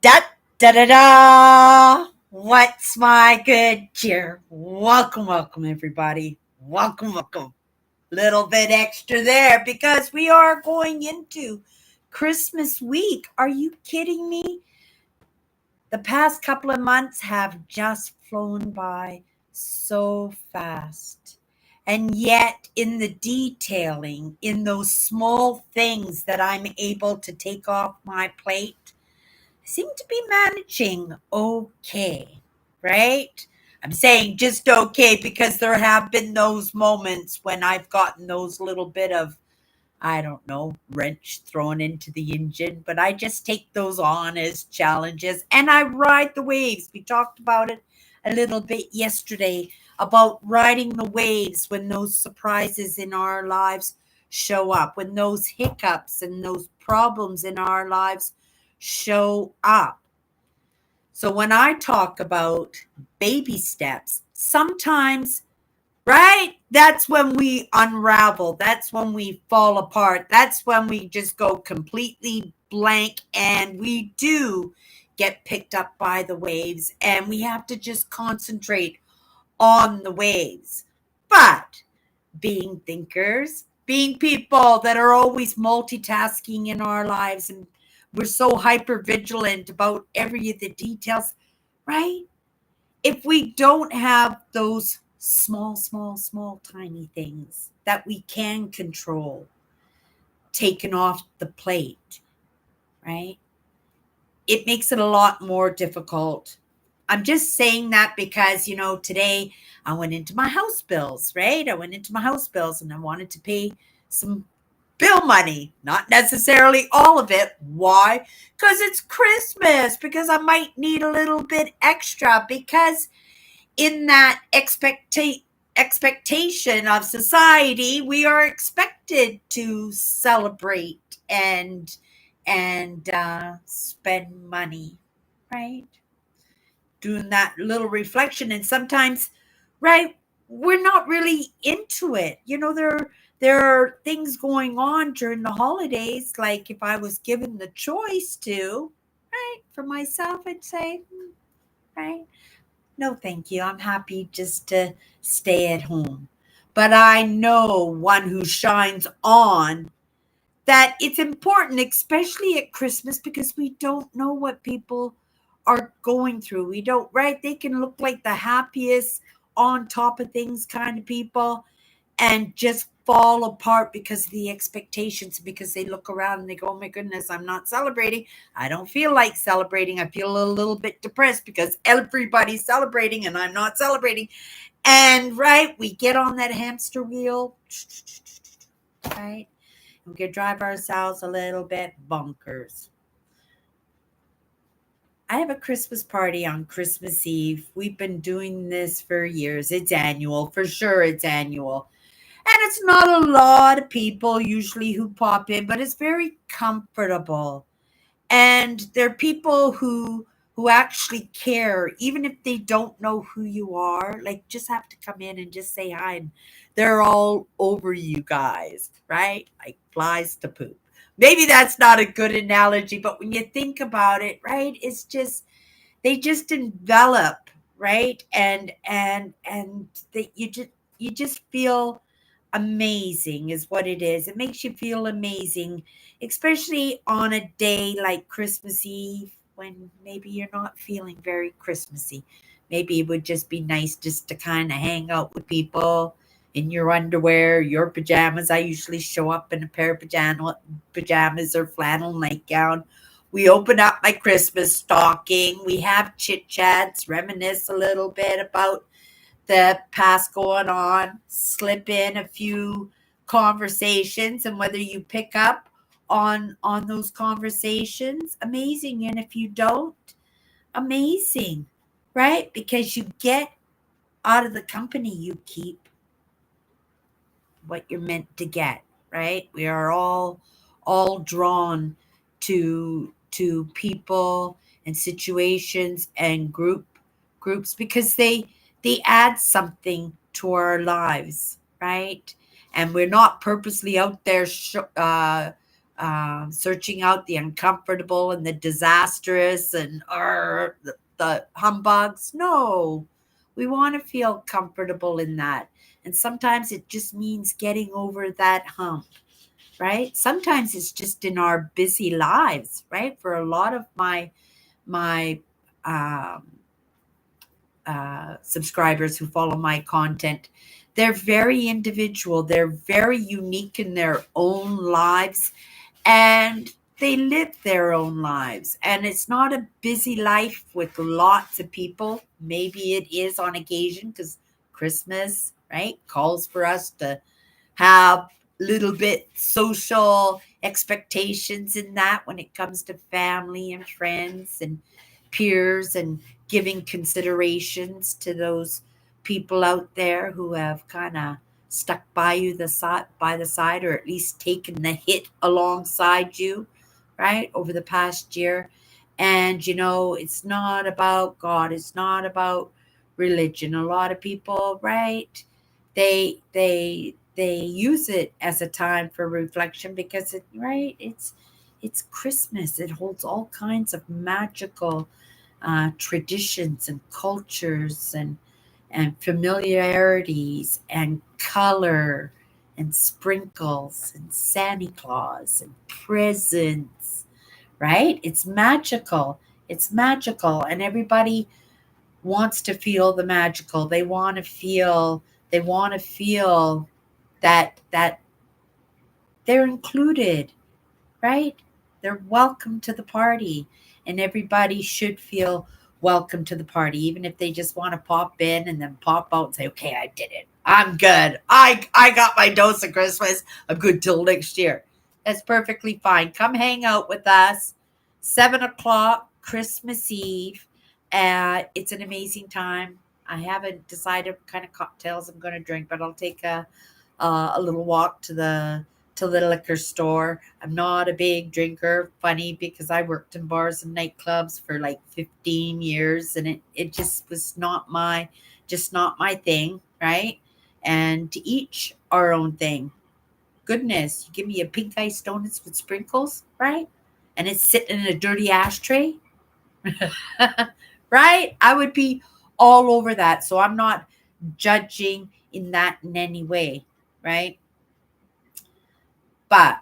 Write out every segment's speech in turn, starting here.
Da da da da! What's my good cheer? Welcome, everybody. Welcome. Little bit extra there because we are going into Christmas week. Are you kidding me? The past couple of months have just flown by so fast. And yet, in the detailing, in those small things that I'm able to take off my plate, seem to be managing okay, right? I'm saying just okay because there have been those moments when I've gotten those little bit of, I don't know, wrench thrown into the engine, but I just take those on as challenges and I ride the waves. We talked about it a little bit yesterday about riding the waves when those surprises in our lives show up, when those hiccups and those problems in our lives show up. So when I talk about baby steps, sometimes, right, that's when we unravel. That's when we fall apart. That's when we just go completely blank and we do get picked up by the waves and we have to just concentrate on the waves. But being thinkers, being people that are always multitasking in our lives, and we're so hyper vigilant about every of the details, right? If we don't have those small, tiny things that we can control taken off the plate, right? It makes it a lot more difficult. I'm just saying that because, today I went into my house bills, right? I went into my house bills and I wanted to pay some bill money, not necessarily all of it. Why? Because it's Christmas, because I might need a little bit extra, because in that expectation of society, we are expected to celebrate and spend money, right? Doing that little reflection, and sometimes, right, we're not really into it. There are things going on during the holidays. Like if I was given the choice to, right, for myself, I'd say, right, no, thank you. I'm happy just to stay at home. But I know one who shines on that it's important, especially at Christmas, because we don't know what people are going through. We don't, right? They can look like the happiest, on top of things kind of people and just fall apart because of the expectations, because they look around and they go, oh my goodness, I'm not celebrating. I don't feel like celebrating. I feel a little bit depressed because everybody's celebrating and I'm not celebrating. And right, we get on that hamster wheel, right? We can drive ourselves a little bit bonkers. I have a Christmas party on Christmas Eve. We've been doing this for years. It's annual, for sure, it's annual. And it's not a lot of people usually who pop in, but it's very comfortable. And they're people who actually care, even if they don't know who you are, like just have to come in and just say hi, and they're all over you guys, right? Like flies to poop. Maybe that's not a good analogy, but when you think about it, right, it's just they just envelop, right? And that you just feel amazing is what it is. It makes you feel amazing, especially on a day like Christmas Eve when maybe you're not feeling very Christmassy. Maybe it would just be nice just to kind of hang out with people in your underwear, your pajamas. I usually show up in a pair of pajamas or flannel nightgown. We open up my Christmas stocking. We have chit chats, reminisce a little bit about the past going on, slip in a few conversations, and whether you pick up on those conversations, amazing. And if you don't, amazing, right? Because you get out of the company you keep what you're meant to get, right? We are all drawn to people and situations and groups because they add something to our lives, right? And we're not purposely out there searching out the uncomfortable and the disastrous and the humbugs. No, we want to feel comfortable in that. And sometimes it just means getting over that hump, right? Sometimes it's just in our busy lives, right? For a lot of my um, subscribers who follow my content, they're very individual. They're very unique in their own lives, and they live their own lives. And it's not a busy life with lots of people. Maybe it is on occasion because Christmas, right, calls for us to have little bit social expectations in that when it comes to family and friends and peers and giving considerations to those people out there who have kind of stuck by you by the side, or at least taken the hit alongside you, right, over the past year. And it's not about God, it's not about religion. A lot of people, right, they use it as a time for reflection because it's Christmas. It holds all kinds of magical traditions and cultures and familiarities and color and sprinkles and Santa Claus and presents, right? It's magical, and everybody wants to feel the magical. They want to feel that they're included, right? They're welcome to the party, and everybody should feel welcome to the party, even if they just want to pop in and then pop out and say, "Okay, I did it. I'm good. I got my dose of Christmas. I'm good till next year." That's perfectly fine. Come hang out with us. 7 o'clock, Christmas Eve. It's an amazing time. I haven't decided what kind of cocktails I'm going to drink, but I'll take a little walk to the liquor store. I'm not a big drinker. Funny because I worked in bars and nightclubs for like 15 years, and it just not my thing, right? And to each our own thing. Goodness, you give me a pink ice donuts with sprinkles, right? And it's sitting in a dirty ashtray, right? I would be all over that. So I'm not judging in any way, right? But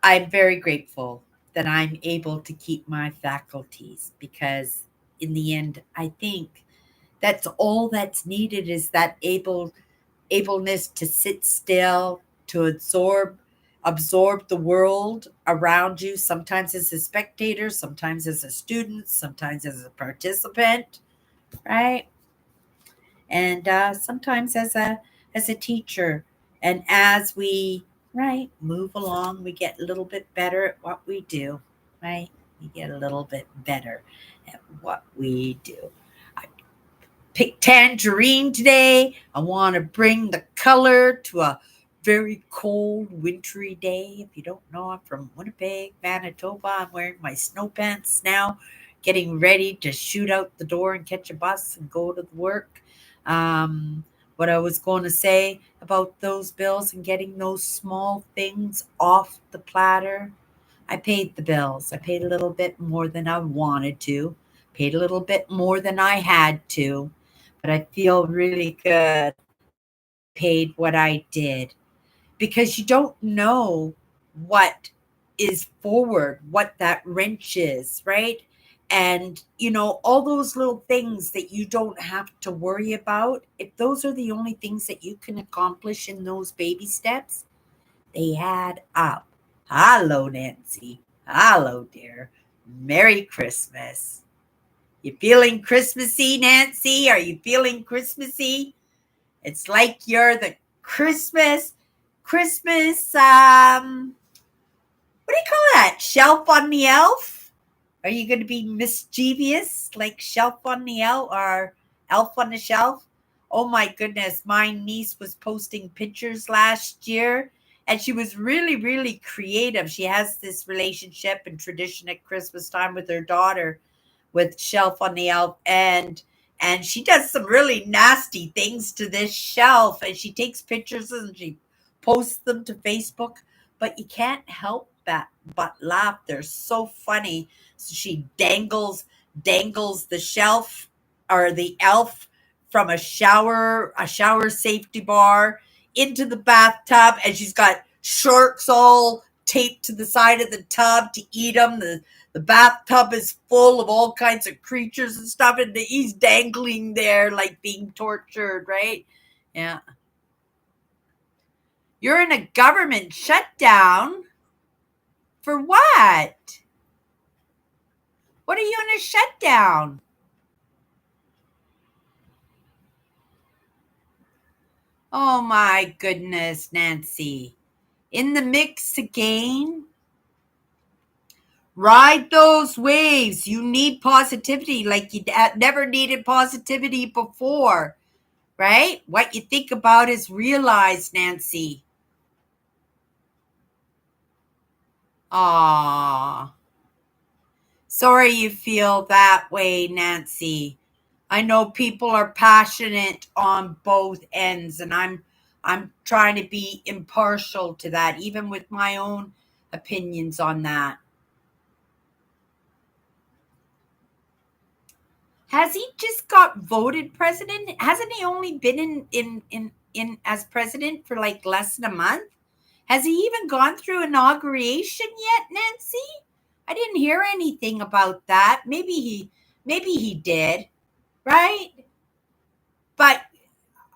I'm very grateful that I'm able to keep my faculties, because in the end, I think that's all that's needed is that ableness to sit still, to absorb the world around you, sometimes as a spectator, sometimes as a student, sometimes as a participant, right? And sometimes as a teacher. And as we, right, move along, we get a little bit better at what we do, right? We get a little bit better at what we do. I picked tangerine today. I want to bring the color to a very cold, wintry day. If you don't know, I'm from Winnipeg, Manitoba. I'm wearing my snow pants now, getting ready to shoot out the door and catch a bus and go to work. Um, what I was going to say about those bills and getting those small things off the platter. I paid the bills. I paid a little bit more than I wanted to, paid a little bit more than I had to, but I feel really good paid what I did, because you don't know what is forward, what that wrench is, right? And, all those little things that you don't have to worry about, if those are the only things that you can accomplish in those baby steps, they add up. Hello, Nancy. Hello, dear. Merry Christmas. You feeling Christmassy, Nancy? Are you feeling Christmassy? It's like you're the Christmas, what do you call that? Shelf on the elf? Are you going to be mischievous like Shelf on the elf or Elf on the Shelf? Oh my goodness. My niece was posting pictures last year, and she was really, really creative. She has this relationship and tradition at Christmas time with her daughter with Shelf on the Elf, and she does some really nasty things to this shelf, and she takes pictures and she posts them to Facebook, but you can't help butt laugh. They're so funny. So she dangles the shelf or the elf from a shower safety bar into the bathtub, and she's got sharks all taped to the side of the tub to eat them. The bathtub is full of all kinds of creatures and stuff, and he's dangling there like being tortured, right? Yeah. You're in a government shutdown? For what? What are you in a shutdown? Oh my goodness, Nancy. In the mix again? Ride those waves. You need positivity like you never needed positivity before, right? What you think about is realized, Nancy. Aww. Sorry you feel that way, Nancy. I know people are passionate on both ends, and I'm trying to be impartial to that, even with my own opinions on that. Has he just got voted president? Hasn't he only been in as president for like less than a month? Has he even gone through inauguration yet, Nancy? I didn't hear anything about that. Maybe he did, right? But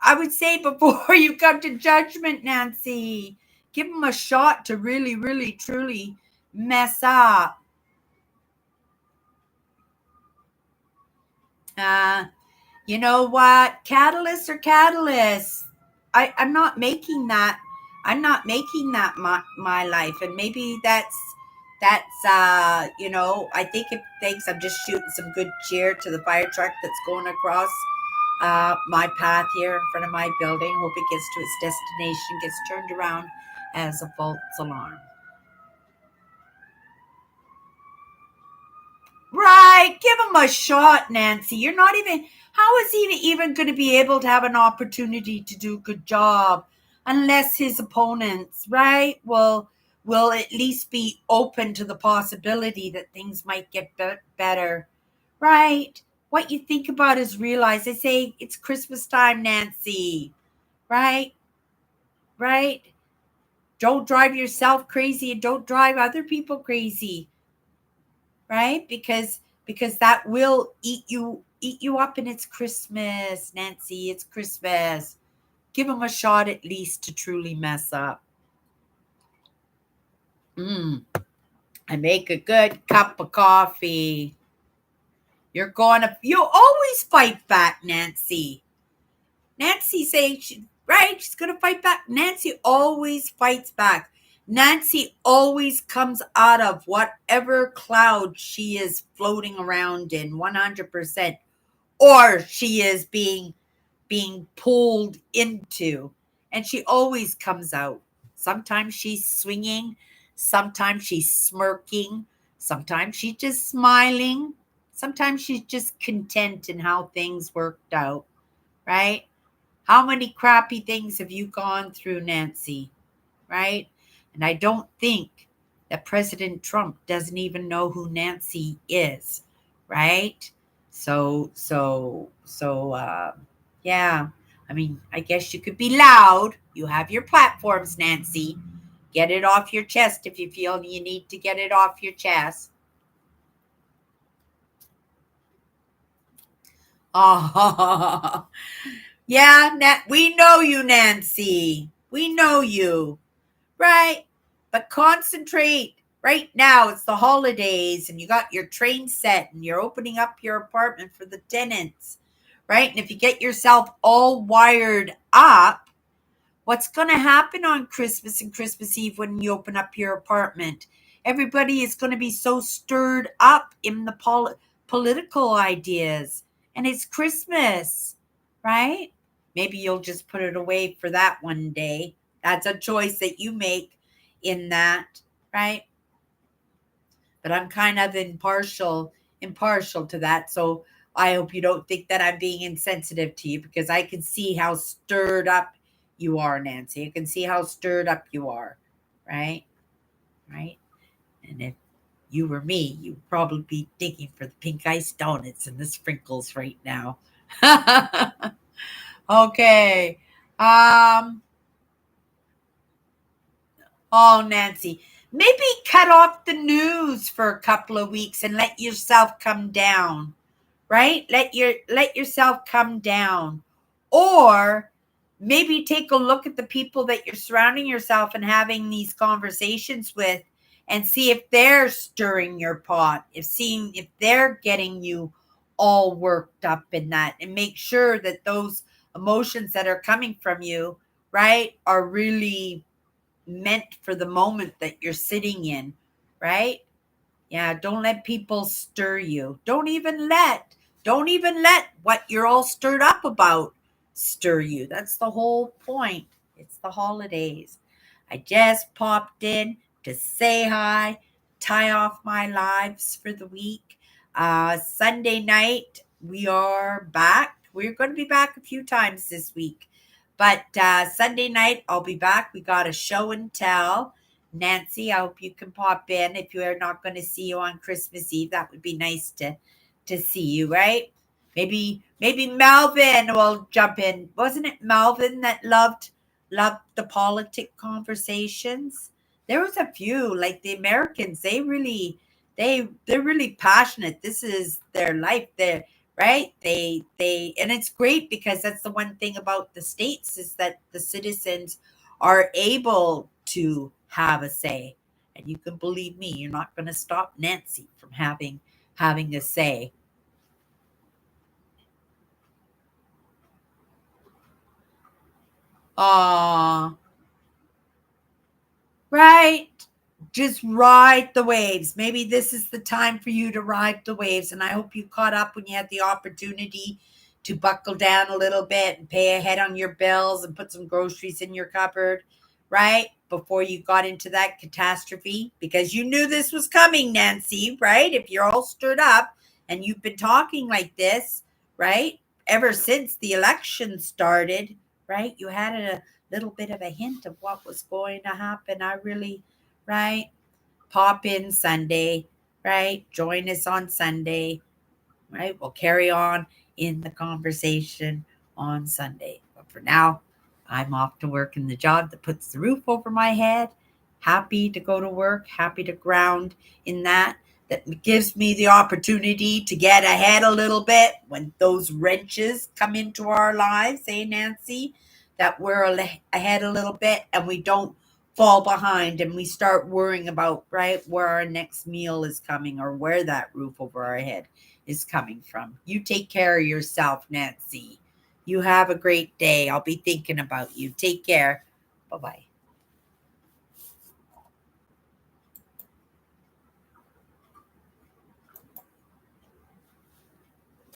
I would say before you come to judgment, Nancy, give him a shot to really, really, truly mess up. Uh, you know what? Catalysts are catalysts. I'm not making that. I'm not making that my life, and maybe that's I think it thinks I'm just shooting some good cheer to the fire truck that's going across my path here in front of my building. Hope it gets to its destination, gets turned around as a false alarm. Right. Give him a shot, Nancy. You're not even, how is he even going to be able to have an opportunity to do a good job unless his opponents, right, will at least be open to the possibility that things might get better, right? What you think about is realize they say it's Christmas time, Nancy, right? Right? Don't drive yourself crazy and don't drive other people crazy, right? Because that will eat you up, and it's Christmas, Nancy. It's Christmas. Give them a shot at least to truly mess up. I make a good cup of coffee. You always fight back, Nancy. Nancy saying she's gonna fight back. Nancy always fights back. Nancy always comes out of whatever cloud she is floating around in 100%, or she is being pulled into, and she always comes out. Sometimes she's swinging, sometimes she's smirking, sometimes she's just smiling, sometimes she's just content in how things worked out, right? How many crappy things have you gone through, Nancy? Right? And I don't think that President Trump doesn't even know who Nancy is, right? So, yeah. I mean, I guess you could be loud. You have your platforms, Nancy. Get it off your chest if you feel you need to get it off your chest. Oh, yeah, we know you, Nancy. We know you, right? But concentrate. Right now, it's the holidays, and you got your train set, and you're opening up your apartment for the tenants, right? And if you get yourself all wired up, what's going to happen on Christmas and Christmas Eve when you open up your apartment? Everybody is going to be so stirred up in the political ideas, and it's Christmas, right? Maybe you'll just put it away for that one day. That's a choice that you make in that, right? But I'm kind of impartial to that. So I hope you don't think that I'm being insensitive to you, because I can see how stirred up you are, Nancy. I can see how stirred up you are, right? Right? And if you were me, you'd probably be digging for the pink ice donuts and the sprinkles right now. Okay. Um, oh, Nancy, maybe cut off the news for a couple of weeks and let yourself come down, right? Let yourself come down. Or maybe take a look at the people that you're surrounding yourself and having these conversations with and see if they're stirring your pot, if they're getting you all worked up in that, and make sure that those emotions that are coming from you, right, are really meant for the moment that you're sitting in, right? Yeah, don't let people stir you. Don't even let what you're all stirred up about stir you. That's the whole point. It's the holidays. I just popped in to say hi, tie off my lives for the week. Sunday night, we are back. We're going to be back a few times this week. But Sunday night, I'll be back. We got a show and tell. Nancy, I hope you can pop in. If you are not going to see you on Christmas Eve, that would be nice to see you, right? Maybe Melvin will jump in. Wasn't it Melvin that loved the politic conversations? There was a few, like the Americans, they're really passionate. This is their life. They're right. They and it's great because that's the one thing about the states is that the citizens are able to have a say. And you can believe me, you're not going to stop Nancy from having a say. Aw, right. Just ride the waves. Maybe this is the time for you to ride the waves. And I hope you caught up when you had the opportunity to buckle down a little bit and pay ahead on your bills and put some groceries in your cupboard, right? Before you got into that catastrophe, because you knew this was coming, Nancy, right? If you're all stirred up and you've been talking like this, right? Ever since the election started, right? You had a little bit of a hint of what was going to happen. I really, right? Pop in Sunday, right? Join us on Sunday, right? We'll carry on in the conversation on Sunday. But for now, I'm off to work in the job that puts the roof over my head. Happy to go to work, happy to ground in that. That gives me the opportunity to get ahead a little bit when those wrenches come into our lives, Nancy? That we're ahead a little bit and we don't fall behind and we start worrying about, right, where our next meal is coming or where that roof over our head is coming from. You take care of yourself, Nancy. You have a great day. I'll be thinking about you. Take care. Bye bye.